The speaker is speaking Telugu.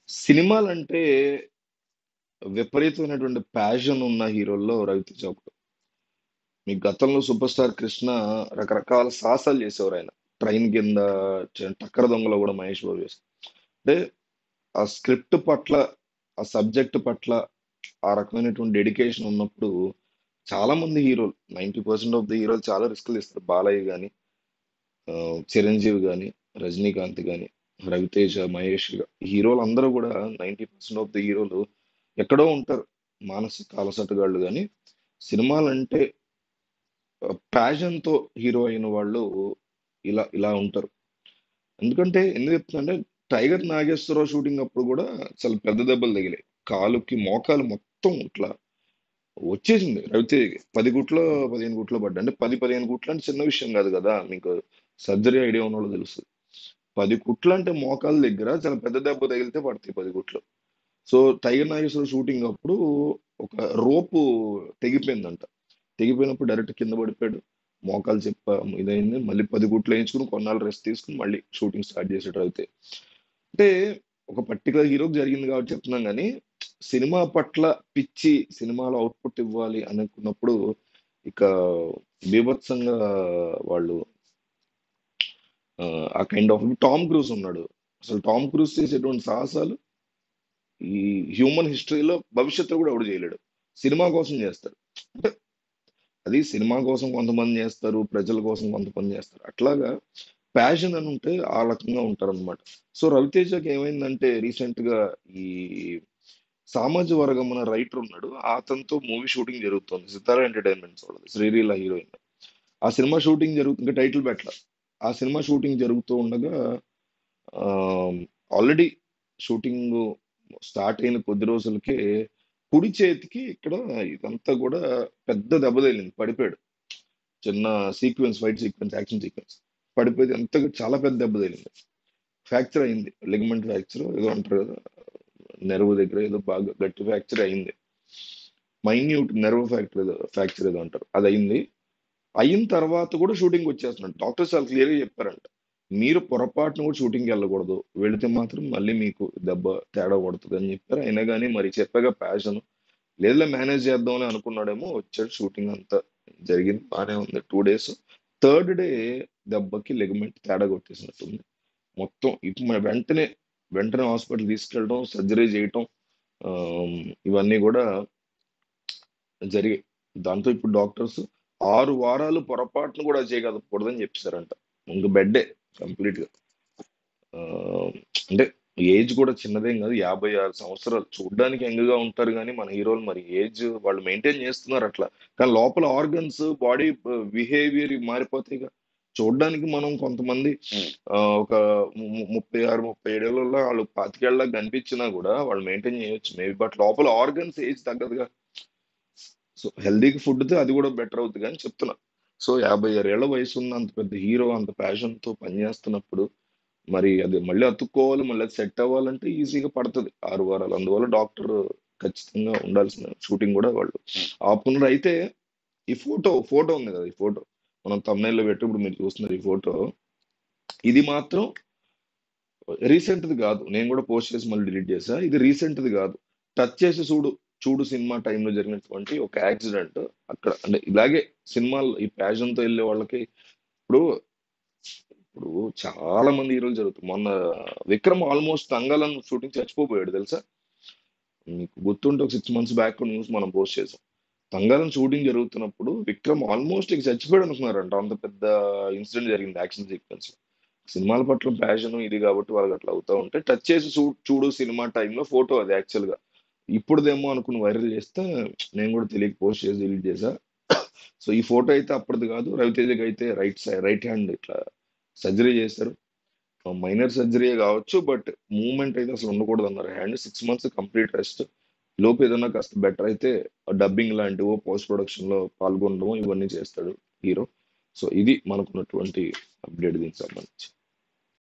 సినిమాలంటే విపరీతమైనటువంటి ప్యాషన్ ఉన్న హీరోల్లో రవితేజ ఒకడు. మీ గతంలో సూపర్ స్టార్ కృష్ణ రకరకాల సాహసాలు చేసేవారు ఆయన. ట్రైన్ కింద, టక్కర దొంగలో కూడా మహేష్ బాబు చేశారు. అంటే ఆ స్క్రిప్ట్ పట్ల, ఆ సబ్జెక్ట్ పట్ల ఆ రకమైనటువంటి డెడికేషన్ ఉన్నప్పుడు చాలా మంది హీరోలు 90% ఆఫ్ ది హీరోలు చాలా రిస్క్లు ఇస్తారు. బాలయ్య గాని, చిరంజీవి గాని, రజనీకాంత్ గాని, రవితేజ, మహేష్ హీరోలు అందరూ కూడా 90% ఆఫ్ ది హీరోలు ఎక్కడో ఉంటారు. మానసిక అలసటగాళ్ళు గాని సినిమాలంటే ప్యాషన్ తో హీరో అయిన వాళ్ళు ఇలా ఇలా ఉంటారు. ఎందుకు చెప్తున్నా టైగర్ నాగేశ్వరరావు షూటింగ్ అప్పుడు కూడా చాలా పెద్ద దెబ్బలు తగిలాయి. కాలుకి మోకాలు మొత్తం ఇట్లా వచ్చేసింది రవితేజకి. 10 గుట్లో 15 గుట్లో పడ్డా. అంటే 10-15 గుట్లు అంటే చిన్న విషయం కాదు కదా. మీకు సర్జరీ ఐడియా ఉన్న వాళ్ళు తెలుసు. 10 కుట్లు అంటే మోకాల దగ్గర చాలా పెద్ద దెబ్బ తగిలితే పడతాయి 10 గుట్లు. సో టైగర్ నాగేశ్వరరావు షూటింగ్ అప్పుడు ఒక రోపు తెగిపోయిందంట. తెగిపోయినప్పుడు డైరెక్ట్ కింద పడిపోయాడు. మోకాలు చెప్ప ఇదైంది. మళ్ళీ 10 గుట్లు వేయించుకుని కొన్నాళ్ళు రెస్ట్ తీసుకుని మళ్ళీ షూటింగ్ స్టార్ట్ చేసాడు అయితే. అంటే ఒక పర్టికులర్ హీరోకి జరిగింది కాబట్టి చెప్తున్నాం కానీ సినిమా పట్ల పిచ్చి, సినిమాలో అవుట్పుట్ ఇవ్వాలి అనుకున్నప్పుడు ఇక బీభత్సంగా వాళ్ళు ఆ కైండ్ ఆఫ్ టామ్ క్రూజ్ ఉన్నాడు. అసలు టామ్ క్రూజ్ చేసేటువంటి సాహసాలు ఈ హ్యూమన్ హిస్టరీలో భవిష్యత్తులో కూడా ఎవడు చేయలేడు. సినిమా కోసం చేస్తాడు. అంటే అది సినిమా కోసం కొంతమంది చేస్తారు, ప్రజల కోసం కొంతమంది చేస్తారు. అట్లాగా ప్యాషన్ అని ఉంటే ఆ రకంగా ఉంటారన్నమాట. సో రవితేజకి ఏమైందంటే రీసెంట్ గా ఈ సామాజిక వర్గం అనే రైటర్ ఉన్నాడు. అతనితో మూవీ షూటింగ్ జరుగుతుంది. సితారా ఎంటర్టైన్మెంట్స్ వాళ్ళది, శ్రీలీల హీరోయిన్. ఆ సినిమా షూటింగ్ జరుగుతుంది, టైటిల్ పెట్టల. ఆ సినిమా షూటింగ్ జరుగుతూ ఉండగా ఆల్రెడీ షూటింగ్ స్టార్ట్ అయిన కొద్ది రోజులకే కుడి చేతికి ఇక్కడ ఇదంతా కూడా పెద్ద దెబ్బ తగిలింది, పడిపోయాడు. చిన్న sequence, fight sequence, action sequence పడిపోయింది. అంత చాలా పెద్ద దెబ్బ తగిలింది. ఫ్రాక్చర్ అయింది, లిగమెంట్ ఫ్రాక్చర్ ఏదో అంటారు కదా, నెర్వ్ దగ్గర ఏదో బాగా గట్టి ఫ్రాక్చర్ అయింది. మైన్యూట్ నెర్వ్ ఫ్రాక్చర్ ఏదో అంటారు, అది అయింది. అయిన తర్వాత కూడా షూటింగ్ వచ్చేస్తున్నాడు. డాక్టర్స్ చాలా క్లియర్గా చెప్పారంట, మీరు పొరపాటున కూడా షూటింగ్కి వెళ్ళకూడదు, వెళితే మాత్రం మళ్ళీ మీకు దెబ్బ తేడా పడుతుంది అని చెప్పారు. అయినా కానీ మరి చెప్పాగా ప్యాషన్ లేదులే మేనేజ్ చేద్దామని అనుకున్నాడేమో, వచ్చాడు. షూటింగ్ అంతా జరిగింది, బాగానే ఉంది. 2 days. థర్డ్ డే దెబ్బకి లెగమెంట్ తేడా కొట్టేసినట్టుంది మొత్తం. ఇప్పుడు వెంటనే వెంటనే హాస్పిటల్ తీసుకెళ్ళడం, సర్జరీ చేయటం, ఇవన్నీ కూడా జరిగాయి. దాంతో ఇప్పుడు డాక్టర్స్ 6 వారాలు పొరపాటును కూడా చేయగలకూడదని చెప్పారంట. ఇంక బెడ్డే కంప్లీట్ గా. ఆ, అంటే ఏజ్ కూడా చిన్నదేం కాదు, 56 సంవత్సరాలు. చూడ్డానికి యంగ్ ఉంటారు కానీ మన హీరోలు మరి ఏజ్ వాళ్ళు మెయింటైన్ చేస్తున్నారు అట్లా. కానీ లోపల ఆర్గన్స్, బాడీ బిహేవియర్ మారిపోతాయి. చూడ్డానికి మనం కొంతమంది ఒక 36-37 ఏళ్ళలో వాళ్ళు 25 ఏళ్ళకి కనిపించినా కూడా వాళ్ళు మెయింటైన్ చేయొచ్చు మేబీ. బట్ లోపల ఆర్గన్స్ ఏజ్ తగ్గదుగా. సో హెల్దీగా ఫుడ్ అది కూడా బెటర్ అవుతుంది కానీ చెప్తున్నా. సో 56 ఏళ్ల వయసు ఉన్న అంత పెద్ద హీరో అంత ప్యాషన్ తో పనిచేస్తున్నప్పుడు మరి అది మళ్ళీ అతుక్కోవాలి, మళ్ళీ అది సెట్ అవ్వాలంటే ఈజీగా పడుతుంది 6 వారాలు. అందువల్ల డాక్టర్ ఖచ్చితంగా ఉండాల్సిన షూటింగ్ కూడా వాళ్ళు ఆపుకున్నారు. అయితే ఈ ఫోటో ఉంది కదా, ఈ ఫోటో మనం thumbnail లో పెట్టి ఇప్పుడు మీరు చూస్తున్నారు ఈ ఫోటో. ఇది మాత్రం రీసెంట్ది కాదు, నేను కూడా పోస్ట్ చేసి మళ్ళీ డిలీట్ చేశా. ఇది రీసెంట్ది కాదు. టచ్ చేసి చూడు, చూడు సినిమా టైంలో జరిగినటువంటి ఒక యాక్సిడెంట్ అక్కడ. అంటే ఇలాగే సినిమాలు ఈ ప్యాషన్ తో వెళ్ళే వాళ్ళకి ఇప్పుడు ఇప్పుడు చాలా మంది హీరోలు జరుగుతుంది. మొన్న విక్రమ్ ఆల్మోస్ట్ తంగాలం షూటింగ్ చచ్చిపోయాడు తెలుసా. మీకు గుర్తుంటే ఒక 6 months బ్యాక్ న్యూస్ మనం పోస్ట్ చేసాం. తంగాలం షూటింగ్ జరుగుతున్నప్పుడు విక్రమ్ ఆల్మోస్ట్ ఇక చచ్చిపోయాడు అనుకున్నారంట, అంత పెద్ద ఇన్సిడెంట్ జరిగింది యాక్షన్ సీక్వెన్స్. సినిమాల పట్ల ప్యాషన్ ఇది కాబట్టి వాళ్ళకి అట్లా అవుతా ఉంటే టచ్ చేసి చూడు సినిమా టైంలో ఫోటో అది యాక్చువల్ గా. ఇప్పుడుదేమో అనుకుని వైరల్ చేస్తే నేను కూడా తెలియక పోస్ట్ చేసి డిలీట్ చేశా. సో ఈ ఫోటో అయితే అప్పటిది కాదు. రవితేజకి అయితే రైట్ హ్యాండ్ ఇట్లా సర్జరీ చేశారు. మైనర్ సర్జరీ కావచ్చు, బట్ మూవ్మెంట్ అయితే అసలు ఉండకూడదు అన్నారు. Hand 6 months complete rest. లోపు ఏదైనా కాస్త బెటర్ అయితే డబ్బింగ్ లాంటివో, పోస్ట్ ప్రొడక్షన్ లో పాల్గొనడం, ఇవన్నీ చేస్తాడు హీరో. సో ఇది మనకున్నటువంటి అప్డేట్ దీనికి సంబంధించి.